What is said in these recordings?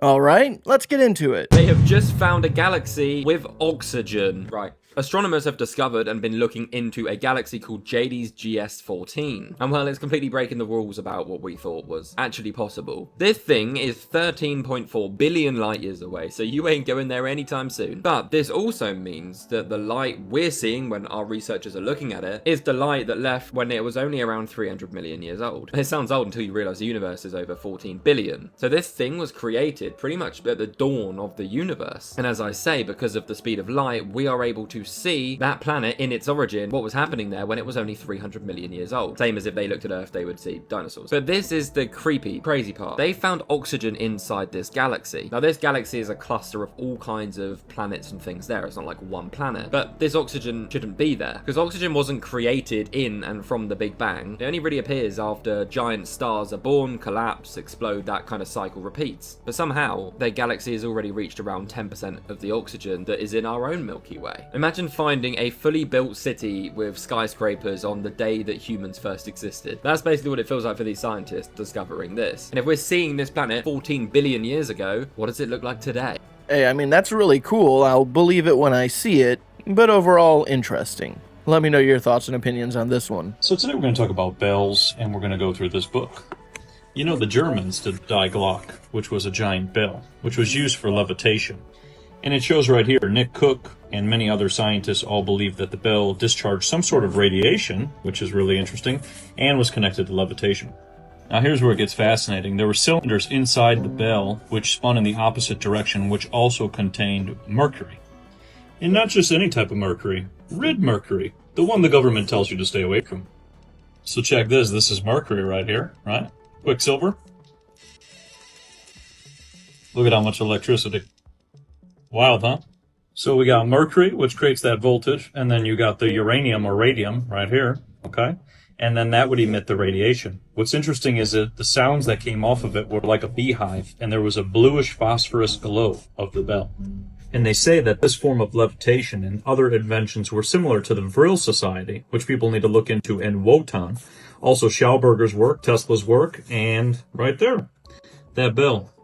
Alright, let's get into it. They have just found a galaxy with oxygen. Right. Astronomers have discovered and been looking into a galaxy called JD's GS14. And well, it's completely breaking the rules about what we thought was actually possible. This thing is 13.4 billion light years away, so you ain't going there anytime soon. But this also means that the light we're seeing when our researchers are looking at it is the light that left when it was only around 300 million years old. It sounds old until you realize the universe is over 14 billion. So this thing was created pretty much at the dawn of the universe. And as I say, because of the speed of light, we are able to see that planet in its origin, what was happening there when it was only 300 million years old. Same as if they looked at Earth, they would see dinosaurs. But this is the creepy, crazy part. They found oxygen inside this galaxy. Now, this galaxy is a cluster of all kinds of planets and things there. It's not like one planet. But this oxygen shouldn't be there, because oxygen wasn't created in and from the Big Bang. It only really appears after giant stars are born, collapse, explode, that kind of cycle repeats. But somehow, their galaxy has already reached around 10% of the oxygen that is in our own Milky Way. Imagine finding a fully built city with skyscrapers on the day that humans first existed. That's basically what it feels like for these scientists discovering this. And if we're seeing this planet 14 billion years ago, what does it look like today? Hey, I mean, that's really cool. I'll believe it when I see it, but overall, interesting. Let me know your thoughts and opinions on this one. So today we're going to talk about bells, and we're going to go through this book. You know, the Germans did Die Glock, which was a giant bell, which was used for levitation. And it shows right here, Nick Cook and many other scientists all believe that the bell discharged some sort of radiation, which is really interesting, and was connected to levitation. Now here's where it gets fascinating. There were cylinders inside the bell which spun in the opposite direction, which also contained mercury. And not just any type of mercury, red mercury, the one the government tells you to stay away from. So check this, this is mercury right here, right? Quicksilver. Look at how much electricity. Wild, huh? So we got mercury, which creates that voltage, and then you got the uranium or radium right here, okay? And then that would emit the radiation. What's interesting is that the sounds that came off of it were like a beehive, and there was a bluish phosphorus glow of the bell. And they say that this form of levitation and other inventions were similar to the Vril Society, which people need to look into, and Wotan. Also Schauberger's work, Tesla's work, and right there, that bell.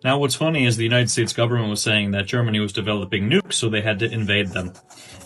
Now, what's funny is the United States government was saying that Germany was developing nukes, so they had to invade them.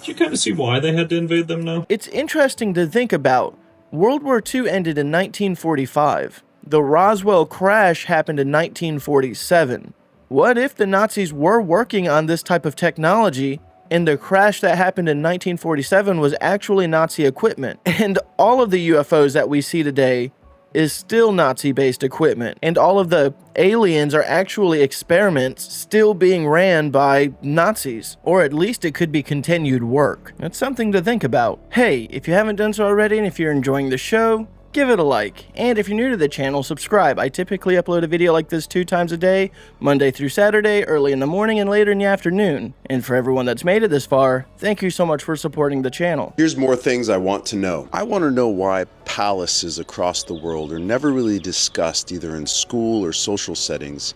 Do you kind of see why they had to invade them now? It's interesting to think about. World War II ended in 1945. The Roswell crash happened in 1947. What if the Nazis were working on this type of technology, and the crash that happened in 1947 was actually Nazi equipment? And all of the UFOs that we see today is still Nazi-based equipment, and all of the aliens are actually experiments still being ran by Nazis, or at least it could be continued work. That's something to think about. Hey, if you haven't done so already, and if you're enjoying the show, give it a like. And if you're new to the channel, subscribe. I typically upload a video like this 2 times a day, Monday through Saturday, early in the morning and later in the afternoon. And for everyone that's made it this far, thank you so much for supporting the channel. Here's more things I want to know. I want to know why palaces across the world are never really discussed either in school or social settings.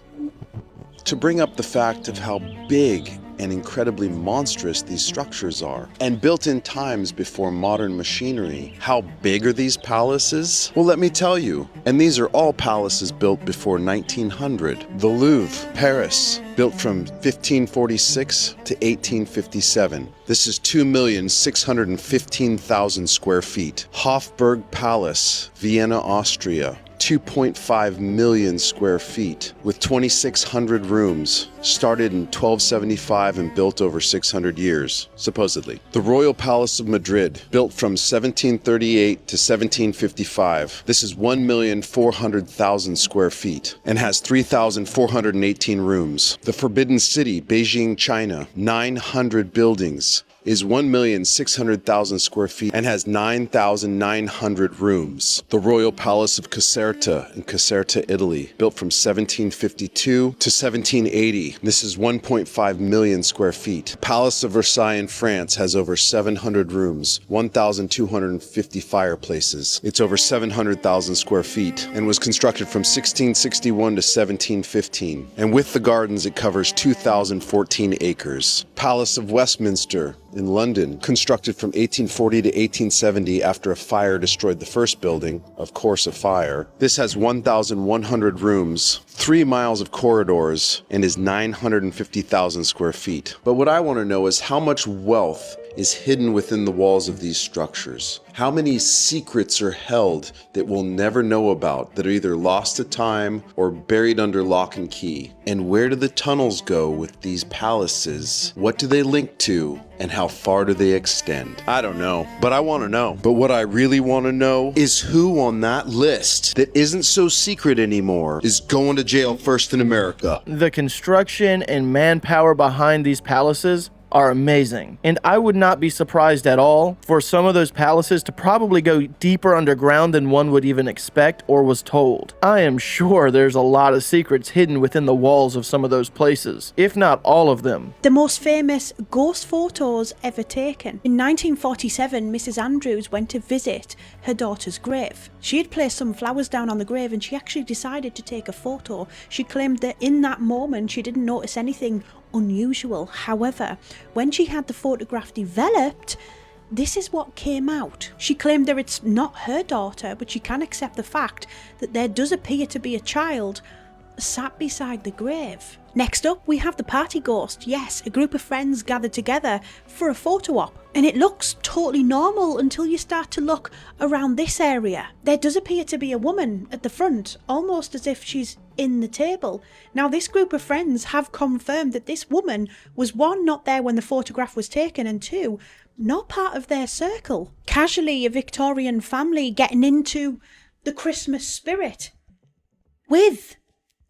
To bring up the fact of how big and incredibly monstrous these structures are, and built in times before modern machinery. How big are these palaces? Well, let me tell you. And these are all palaces built before 1900. The Louvre, Paris, built from 1546 to 1857. This is 2,615,000 square feet. Hofburg Palace, Vienna, Austria, 2.5 million square feet with 2,600 rooms, started in 1275 and built over 600 years, supposedly. The Royal Palace of Madrid, built from 1738 to 1755. This is 1,400,000 square feet and has 3,418 rooms. The Forbidden City, Beijing, China, 900 buildings, is 1,600,000 square feet and has 9,900 rooms. The Royal Palace of Caserta in Caserta, Italy, built from 1752 to 1780. This is 1.5 million square feet. Palace of Versailles in France has over 700 rooms, 1,250 fireplaces. It's over 700,000 square feet and was constructed from 1661 to 1715. And with the gardens, it covers 2,014 acres. Palace of Westminster in London, constructed from 1840 to 1870 after a fire destroyed the first building, of course a fire. This has 1,100 rooms, 3 miles of corridors, and is 950,000 square feet. But what I want to know is how much wealth is hidden within the walls of these structures. How many secrets are held that we'll never know about, that are either lost to time or buried under lock and key? And where do the tunnels go with these palaces? What do they link to? And how far do they extend? I don't know, but I want to know. But what I really want to know is who on that list that isn't so secret anymore is going to jail first in America. The construction and manpower behind these palaces are amazing, and I would not be surprised at all for some of those palaces to probably go deeper underground than one would even expect or was told. I am sure there's a lot of secrets hidden within the walls of some of those places, if not all of them. The most famous ghost photos ever taken. In 1947, Mrs. Andrews went to visit her daughter's grave. She had placed some flowers down on the grave and she actually decided to take a photo. She claimed that in that moment she didn't notice anything unusual. However, when she had the photograph developed, this is what came out. She claimed that it's not her daughter, but she can accept the fact that there does appear to be a child sat beside the grave. Next up, we have the party ghost. Yes, a group of friends gathered together for a photo op. And it looks totally normal until you start to look around this area. There does appear to be a woman at the front, almost as if she's in the table. Now, this group of friends have confirmed that this woman was, one, not there when the photograph was taken, and two, not part of their circle. Casually, a Victorian family getting into the Christmas spirit with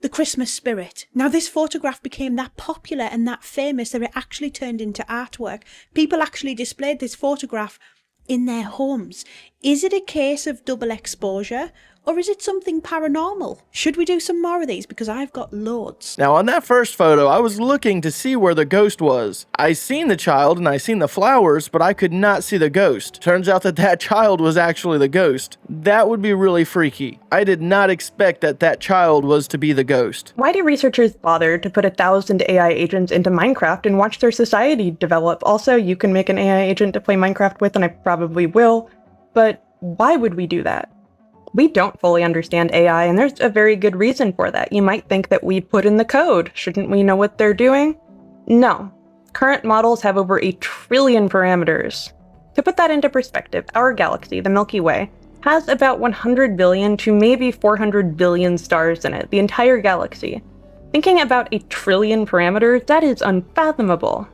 the Christmas spirit. Now, this photograph became that popular and that famous that it actually turned into artwork. People actually displayed this photograph in their homes. Is it a case of double exposure? Or is it something paranormal? Should we do some more of these? Because I've got loads. Now, on that first photo, I was looking to see where the ghost was. I seen the child and I seen the flowers, but I could not see the ghost. Turns out that that child was actually the ghost. That would be really freaky. I did not expect that that child was to be the ghost. Why do researchers bother to put 1,000 AI agents into Minecraft and watch their society develop? Also, you can make an AI agent to play Minecraft with, and I probably will, but why would we do that? We don't fully understand AI, and there's a very good reason for that. You might think that we put in the code. Shouldn't we know what they're doing? No. Current models have over 1 trillion parameters. To put that into perspective, our galaxy, the Milky Way, has about 100 billion to maybe 400 billion stars in it, the entire galaxy. Thinking about 1 trillion parameters, that is unfathomable.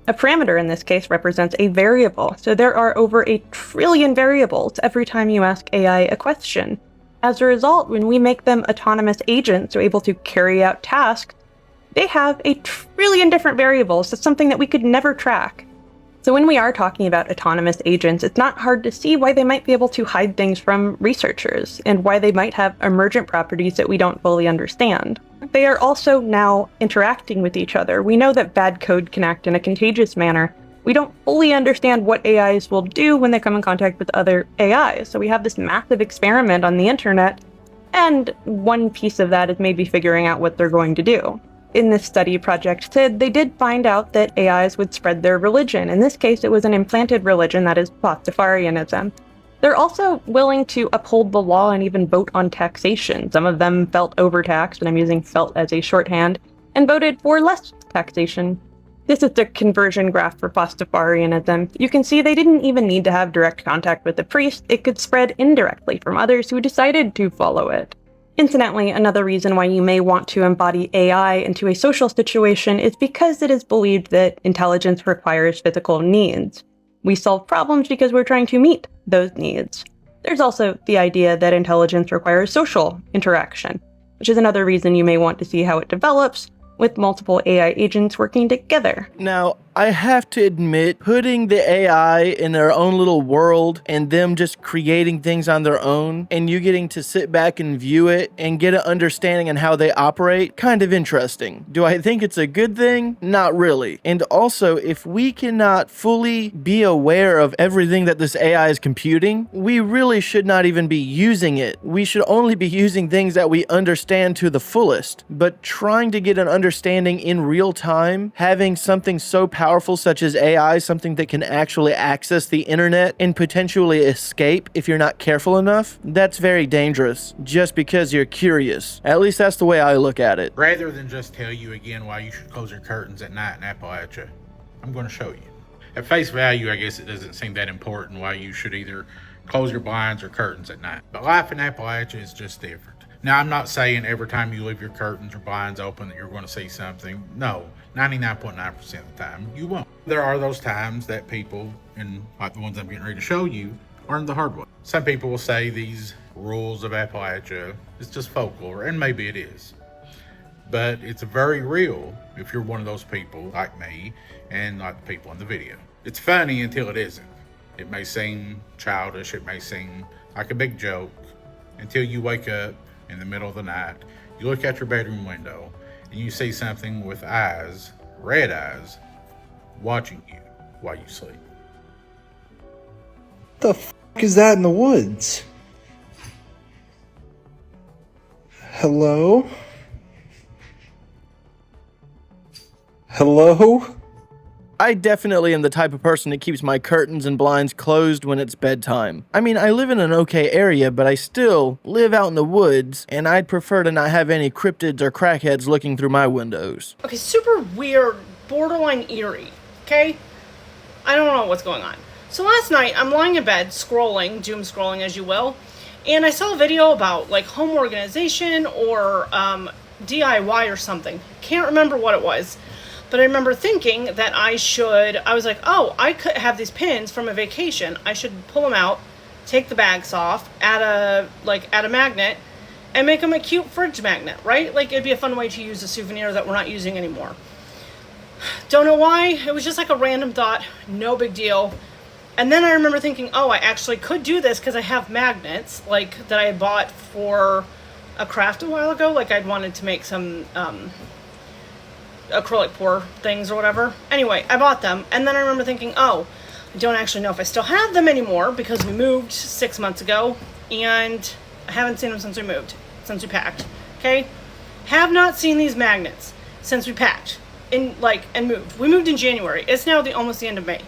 A parameter in this case represents a variable, so there are over 1 trillion variables every time you ask AI a question. As a result, when we make them autonomous agents or able to carry out tasks, they have 1 trillion different variables. That's something that we could never track. So when we are talking about autonomous agents, it's not hard to see why they might be able to hide things from researchers, and why they might have emergent properties that we don't fully understand. They are also now interacting with each other. We know that bad code can act in a contagious manner. We don't fully understand what AIs will do when they come in contact with other AIs. So we have this massive experiment on the internet, and one piece of that is maybe figuring out what they're going to do. In this study, Project SID, they did find out that AIs would spread their religion. In this case, it was an implanted religion, that is Pastafarianism. They're also willing to uphold the law and even vote on taxation. Some of them felt overtaxed, and I'm using felt as a shorthand, and voted for less taxation. This is the conversion graph for Pastafarianism. You can see they didn't even need to have direct contact with the priest. It could spread indirectly from others who decided to follow it. Incidentally, another reason why you may want to embody AI into a social situation is because it is believed that intelligence requires physical needs. We solve problems because we're trying to meet those needs. There's also the idea that intelligence requires social interaction, which is another reason you may want to see how it develops with multiple AI agents working together. Now, I have to admit, putting the AI in their own little world and them just creating things on their own and you getting to sit back and view it and get an understanding on how they operate, kind of interesting. Do I think it's a good thing? Not really. And also, if we cannot fully be aware of everything that this AI is computing, we really should not even be using it. We should only be using things that we understand to the fullest. But trying to get an understanding in real time, having something so powerful powerful such as AI something that can actually access the internet and potentially escape if you're not careful enough, that's very dangerous just because you're curious. At least that's the way I look at it. Rather than just tell you again why you should close your curtains at night in Appalachia, I'm going to show you. At face value, I guess it doesn't seem that important why you should either close your blinds or curtains at night. But life in Appalachia is just different. Now, I'm not saying every time you leave your curtains or blinds open that you're going to see something. No, 99.9% of the time, you won't. There are those times that people, and like the ones I'm getting ready to show you, learn the hard way. Some people will say these rules of Appalachia is just folklore, and maybe it is. But it's very real if you're one of those people like me and like the people in the video. It's funny until it isn't. It may seem childish, it may seem like a big joke, until you wake up in the middle of the night, you look out your bedroom window, and you see something with eyes, red eyes, watching you while you sleep. The f*** is that in the woods? Hello? Hello? I definitely am the type of person that keeps my curtains and blinds closed when it's bedtime. I mean, I live in an okay area, but I still live out in the woods, and I'd prefer to not have any cryptids or crackheads looking through my windows. Okay, super weird, borderline eerie, okay? I don't know what's going on. So last night, I'm lying in bed, scrolling, doom scrolling as you will, and I saw a video about, like, home organization or DIY or something. Can't remember what it was. But I remember thinking that I was like, oh, I could have these pins from a vacation. I should pull them out, take the bags off, add a magnet, and make them a cute fridge magnet, right? Like, it'd be a fun way to use a souvenir that we're not using anymore. Don't know why. It was just like a random thought. No big deal. And then I remember thinking, oh, I actually could do this because I have magnets, like, that I had bought for a craft a while ago. Like, I'd wanted to make some acrylic pour things or whatever. Anyway, I bought them, and then I remember thinking, oh, I don't actually know if I still have them anymore because we moved 6 months ago, and I haven't seen them since we packed. Okay? Have not seen these magnets since we packed and moved. We moved in January. It's now almost the end of May.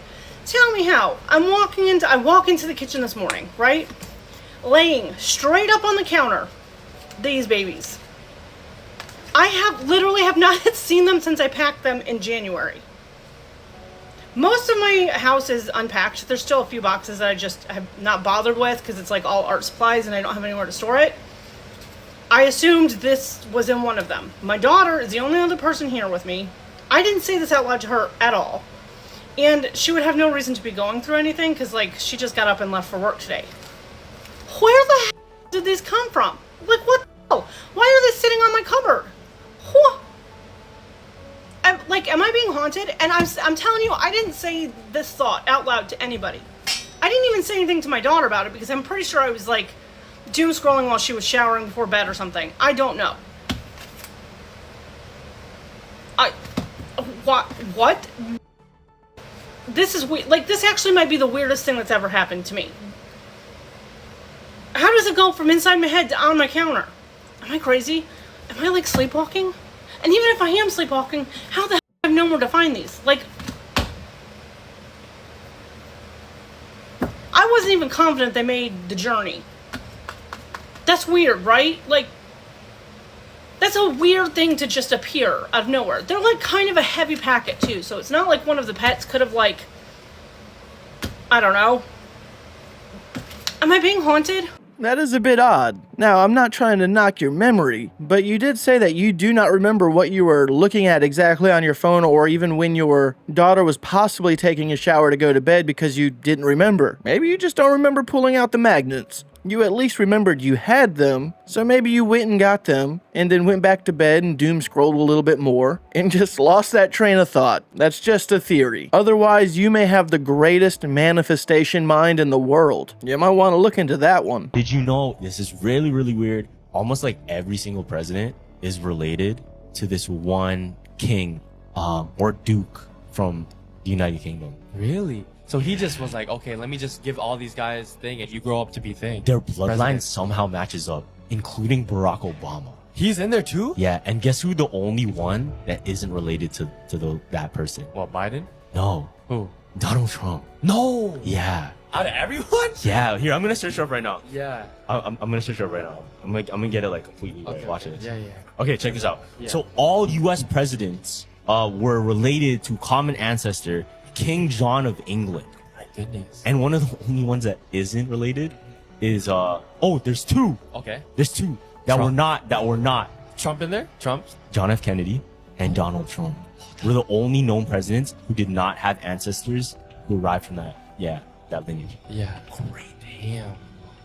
Tell me how. I walk into the kitchen this morning, right? Laying straight up on the counter, these babies. I literally have not seen them since I packed them in January. Most of my house is unpacked. There's still a few boxes that I just have not bothered with because it's like all art supplies and I don't have anywhere to store it. I assumed this was in one of them. My daughter is the only other person here with me. I didn't say this out loud to her at all. And she would have no reason to be going through anything because, like, she just got up and left for work today. Where the hell did these come from? Like, what the hell? Why are they sitting on my cupboard? Am I being haunted? And I'm telling you, I didn't say this thought out loud to anybody. I didn't even say anything to my daughter about it because I'm pretty sure I was, like, doom scrolling while she was showering before bed or something. I don't know. What? This is weird. Like, this actually might be the weirdest thing that's ever happened to me. How does it go from inside my head to on my counter? Am I crazy? Am I, like, sleepwalking? And even if I am sleepwalking, how the hell do I have nowhere to find these? Like, I wasn't even confident they made the journey. That's weird, right? Like, that's a weird thing to just appear out of nowhere. They're, like, kind of a heavy packet, too. So it's not like one of the pets could have, like, I don't know. Am I being haunted? That is a bit odd. Now, I'm not trying to knock your memory, but you did say that you do not remember what you were looking at exactly on your phone or even when your daughter was possibly taking a shower to go to bed because you didn't remember. Maybe you just don't remember pulling out the magnets. You at least remembered you had them, so maybe you went and got them, and then went back to bed and doom scrolled a little bit more, and just lost that train of thought. That's just a theory. Otherwise, you may have the greatest manifestation mind in the world. You might want to look into that one. Did you know, this is really, really weird, almost like every single president is related to this one king, or duke from the United Kingdom. Really? So he just was like, okay, let me just give all these guys thing and you grow up to be thing. Their bloodline somehow matches up, including Barack Obama. He's in there too? Yeah, and guess who the only one that isn't related to that person? What, Biden? No. Who? Donald Trump. No. Yeah. Out of everyone? Yeah. Here, I'm gonna search it up right now. Yeah. I'm gonna search it up right now. I'm gonna get it like completely. Right. Watch this. Yeah. Okay, check this out. Yeah. So all U.S. presidents were related to common ancestor King John of England. My goodness. And one of the only ones that isn't related is there's two. Okay. There's two that were not Trump in there? Trump? John F. Kennedy and Donald Trump. We're the only known presidents who did not have ancestors who arrived from that lineage. Yeah. Great. Damn.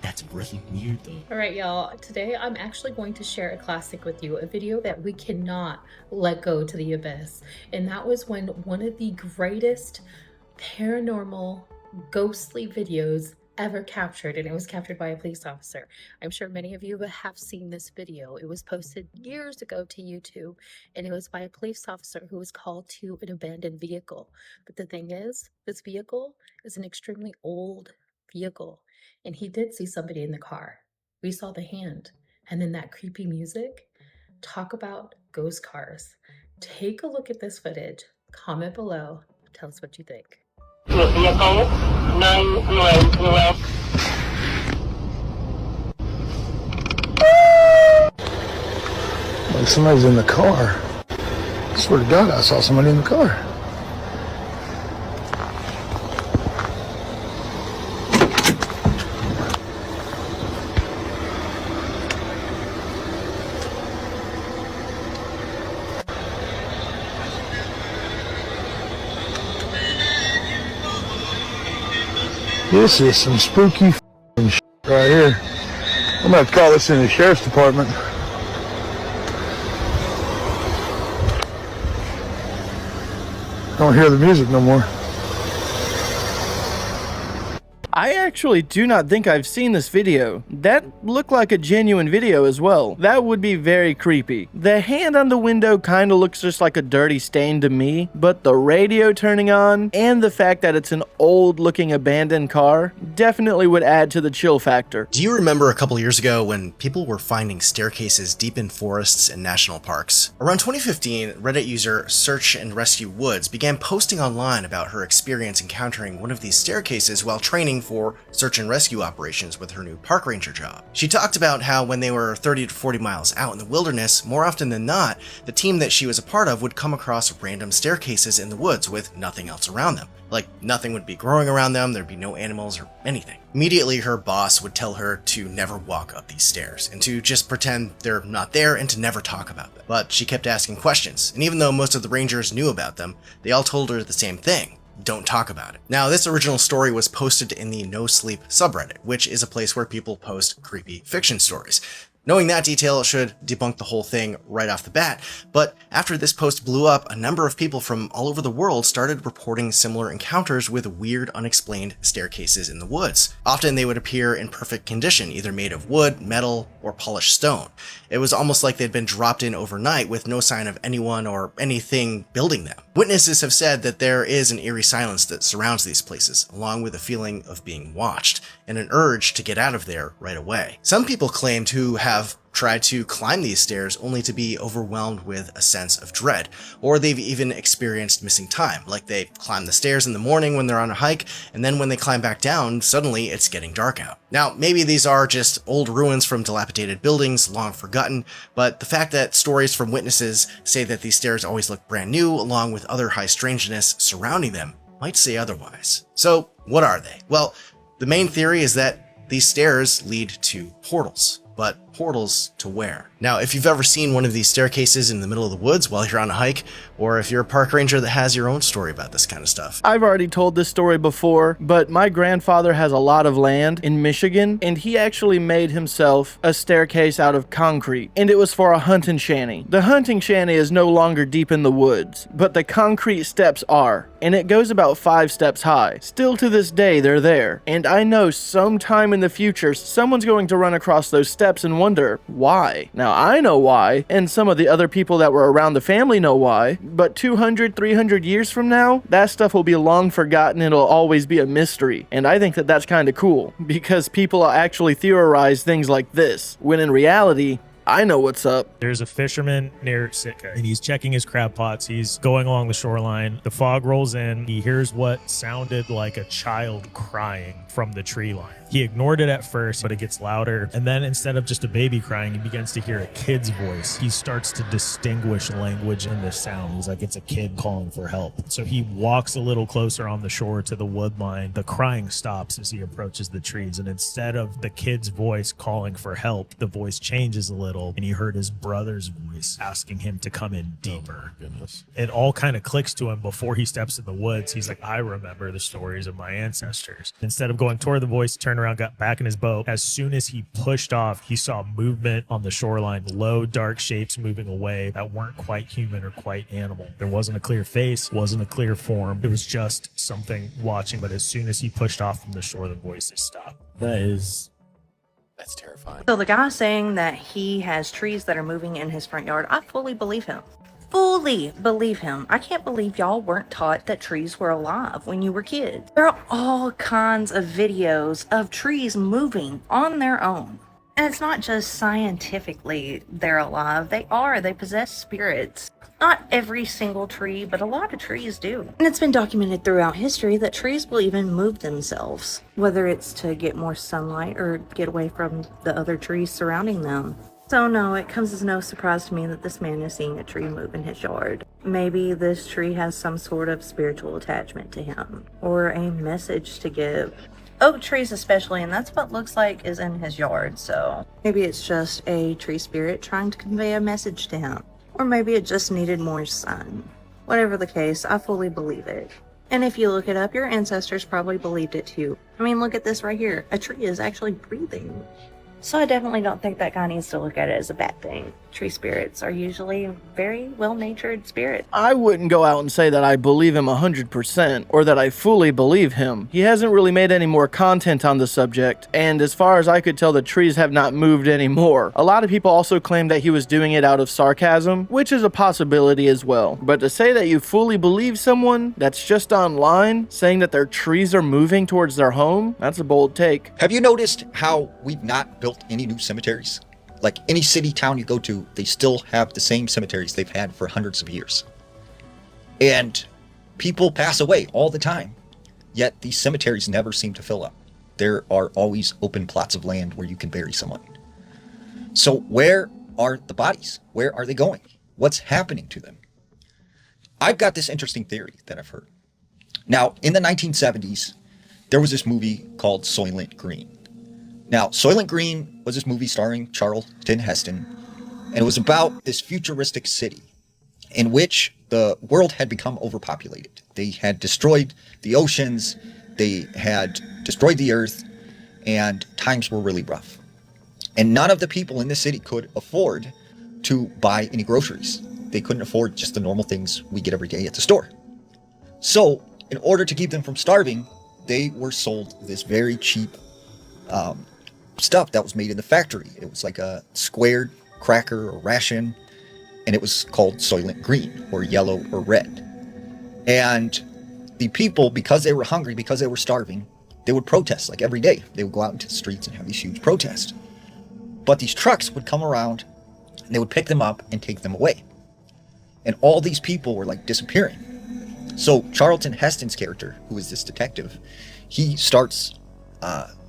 That's really weird though. All right, y'all. Today, I'm actually going to share a classic with you, a video that we cannot let go to the abyss. And that was when one of the greatest paranormal, ghostly videos ever captured, and it was captured by a police officer. I'm sure many of you have seen this video. It was posted years ago to YouTube, and it was by a police officer who was called to an abandoned vehicle. But the thing is, this vehicle is an extremely old vehicle, and he did see somebody in the car. We saw the hand, and then that creepy music. Talk about ghost cars. Take a look at this footage. Comment below. Tell us what you think. Like somebody's in the car. I swear to God, I saw somebody in the car. This is some spooky shit right here. I'm gonna have to call this in the sheriff's department. Don't hear the music no more. I actually do not think I've seen this video. That looked like a genuine video as well. That would be very creepy. The hand on the window kind of looks just like a dirty stain to me, but the radio turning on and the fact that it's an old looking abandoned car definitely would add to the chill factor. Do you remember a couple years ago when people were finding staircases deep in forests and national parks? Around 2015, Reddit user Search and Rescue Woods began posting online about her experience encountering one of these staircases while training for search and rescue operations with her new park ranger job. She talked about how when they were 30 to 40 miles out in the wilderness, more often than not, the team that she was a part of would come across random staircases in the woods with nothing else around them. Like, nothing would be growing around them, there'd be no animals or anything. Immediately, her boss would tell her to never walk up these stairs, and to just pretend they're not there and to never talk about them. But she kept asking questions, and even though most of the rangers knew about them, they all told her the same thing. Don't talk about it. Now, this original story was posted in the No Sleep subreddit, which is a place where people post creepy fiction stories. Knowing that detail should debunk the whole thing right off the bat, but after this post blew up, a number of people from all over the world started reporting similar encounters with weird, unexplained staircases in the woods. Often they would appear in perfect condition, either made of wood, metal, or polished stone. It was almost like they'd been dropped in overnight with no sign of anyone or anything building them. Witnesses have said that there is an eerie silence that surrounds these places, along with a feeling of being watched, and an urge to get out of there right away. Some people claim to have tried to climb these stairs only to be overwhelmed with a sense of dread, or they've even experienced missing time, like they climb the stairs in the morning when they're on a hike, and then when they climb back down, suddenly it's getting dark out. Now, maybe these are just old ruins from dilapidated buildings, long forgotten, but the fact that stories from witnesses say that these stairs always look brand new, along with other high strangeness surrounding them, might say otherwise. So, what are they? Well, the main theory is that these stairs lead to portals. But portals to where? Now, if you've ever seen one of these staircases in the middle of the woods while you're on a hike, or if you're a park ranger that has your own story about this kind of stuff. I've already told this story before, but my grandfather has a lot of land in Michigan, and he actually made himself a staircase out of concrete, and it was for a hunting shanty. The hunting shanty is no longer deep in the woods, but the concrete steps are, and it goes about 5 steps high. Still to this day, they're there, and I know sometime in the future, someone's going to run across those steps and wonder why. Now, I know why, and some of the other people that were around the family know why, but 200, 300 years from now, that stuff will be long forgotten and it'll always be a mystery. And I think that that's kind of cool, because people actually theorize things like this, when in reality, I know what's up. There's a fisherman near Sitka, and he's checking his crab pots. He's going along the shoreline. The fog rolls in. He hears what sounded like a child crying from the tree line. He ignored it at first, but it gets louder. And then instead of just a baby crying, he begins to hear a kid's voice. He starts to distinguish language in this sound. He's like, it's a kid calling for help. So he walks a little closer on the shore to the wood line. The crying stops as he approaches the trees. And instead of the kid's voice calling for help, the voice changes a little, and he heard his brother's voice asking him to come in deeper. Oh, goodness. It all kind of clicks to him before he steps in the woods. He's like, I remember the stories of my ancestors. Instead of going toward the voice, turned around, got back in his boat. As soon as he pushed off, he saw movement on the shoreline, low, dark shapes moving away that weren't quite human or quite animal. There wasn't a clear face, wasn't a clear form. It was just something watching, but as soon as he pushed off from the shore, the voices stopped. That's terrifying. So the guy saying that he has trees that are moving in his front yard, I fully believe him. Fully believe him. I can't believe y'all weren't taught that trees were alive when you were kids. There are all kinds of videos of trees moving on their own. And it's not just scientifically they're alive. They possess spirits. Not every single tree, but a lot of trees do. And it's been documented throughout history that trees will even move themselves, whether it's to get more sunlight or get away from the other trees surrounding them. So no, it comes as no surprise to me that this man is seeing a tree move in his yard. Maybe this tree has some sort of spiritual attachment to him, or a message to give. Oak trees especially, and that's what looks like is in his yard, so maybe it's just a tree spirit trying to convey a message to him. Or maybe it just needed more sun. Whatever the case, I fully believe it. And if you look it up, your ancestors probably believed it too. I mean, look at this right here. A tree is actually breathing. So I definitely don't think that guy needs to look at it as a bad thing. Tree spirits are usually very well-natured spirits. I wouldn't go out and say that I believe him 100% or that I fully believe him. He hasn't really made any more content on the subject, and as far as I could tell, the trees have not moved anymore. A lot of people also claim that he was doing it out of sarcasm, which is a possibility as well. But to say that you fully believe someone that's just online saying that their trees are moving towards their home, that's a bold take. Have you noticed how we've not built any new cemeteries? Like any city, town you go to, they still have the same cemeteries they've had for hundreds of years. And people pass away all the time, yet these cemeteries never seem to fill up. There are always open plots of land where you can bury someone. So where are the bodies? Where are they going? What's happening to them? I've got this interesting theory that I've heard. Now, in the 1970s, there was this movie called Soylent Green. Now, Soylent Green was this movie starring Charlton Heston, and it was about this futuristic city in which the world had become overpopulated. They had destroyed the oceans, they had destroyed the earth, and times were really rough. And none of the people in the city could afford to buy any groceries. They couldn't afford just the normal things we get every day at the store. So, in order to keep them from starving, they were sold this very cheap stuff that was made in the factory. It was like a squared cracker or ration, and it was called Soylent Green or yellow or red. And the people, because they were hungry, because they were starving, they would protest like every day. They would go out into the streets and have these huge protests. But these trucks would come around and they would pick them up and take them away. And all these people were like disappearing. So Charlton Heston's character, who is this detective, he starts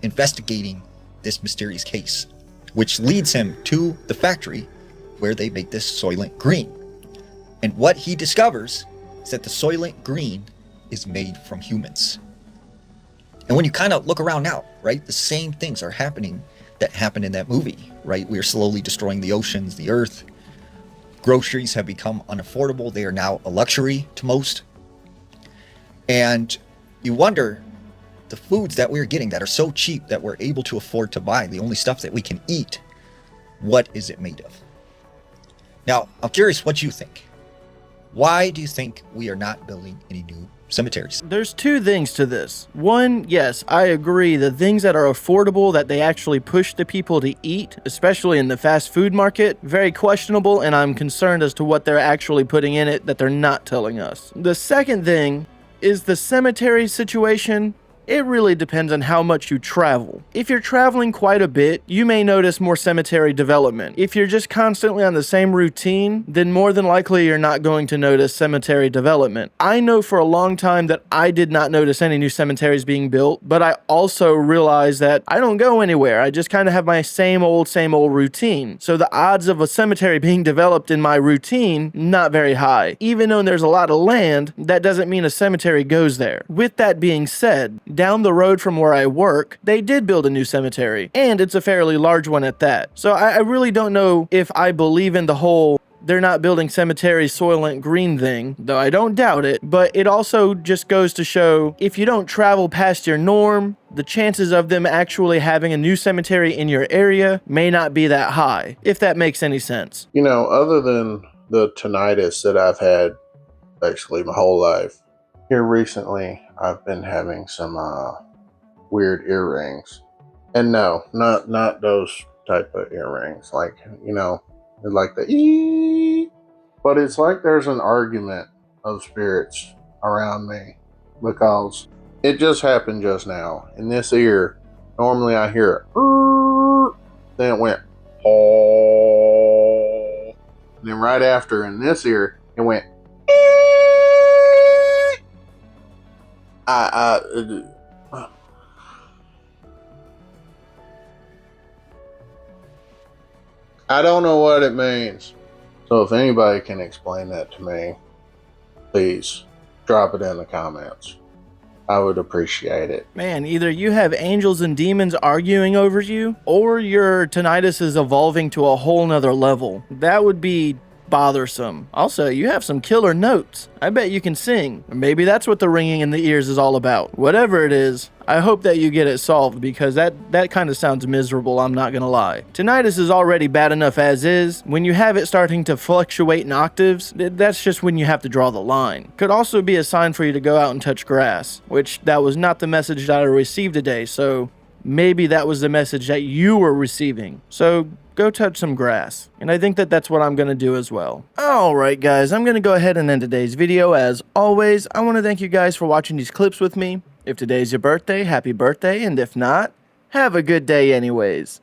investigating this mysterious case, which leads him to the factory where they make this Soylent Green. And what he discovers is that the Soylent Green is made from humans. And when you kind of look around now, right, the same things are happening that happened in that movie, right? We are slowly destroying the oceans, the earth. Groceries have become unaffordable. They are now a luxury to most. And you wonder, the foods that we're getting that are so cheap that we're able to afford to buy, the only stuff that we can eat, what is it made of? Now, I'm curious what you think. Why do you think we are not building any new cemeteries? There's two things to this. One, yes, I agree. The things that are affordable that they actually push the people to eat, especially in the fast food market, very questionable, and I'm concerned as to what they're actually putting in it that they're not telling us. The second thing is the cemetery situation. It really depends on how much you travel. If you're traveling quite a bit, you may notice more cemetery development. If you're just constantly on the same routine, then more than likely you're not going to notice cemetery development. I know for a long time that I did not notice any new cemeteries being built, but I also realized that I don't go anywhere. I just kind of have my same old routine. So the odds of a cemetery being developed in my routine, not very high. Even though there's a lot of land, that doesn't mean a cemetery goes there. With that being said, down the road from where I work, they did build a new cemetery, and it's a fairly large one at that. So I really don't know if I believe in the whole they're not building cemeteries Soylent Green thing, though I don't doubt it, but it also just goes to show if you don't travel past your norm, the chances of them actually having a new cemetery in your area may not be that high, if that makes any sense. You know, other than the tinnitus that I've had basically my whole life, here recently I've been having some weird earrings. And no, not those type of earrings, like, you know, like the ee, but it's like there's an argument of spirits around me, because it just happened just now in this ear. Normally I hear it, then it went oh, and then right after in this ear it went I don't know what it means. So if anybody can explain that to me, please drop it in the comments. I would appreciate it. Man, either you have angels and demons arguing over you, or your tinnitus is evolving to a whole nother level. That would be bothersome. Also, you have some killer notes. I bet you can sing. Maybe that's what the ringing in the ears is all about. Whatever it is, I hope that you get it solved, because that kind of sounds miserable, I'm not gonna lie. Tinnitus is already bad enough as is. When you have it starting to fluctuate in octaves, that's just when you have to draw the line. Could also be a sign for you to go out and touch grass, which that was not the message that I received today, so maybe that was the message that you were receiving. So go touch some grass. And I think that that's what I'm going to do as well. Alright guys, I'm going to go ahead and end today's video. As always, I want to thank you guys for watching these clips with me. If today's your birthday, happy birthday, and if not, have a good day anyways.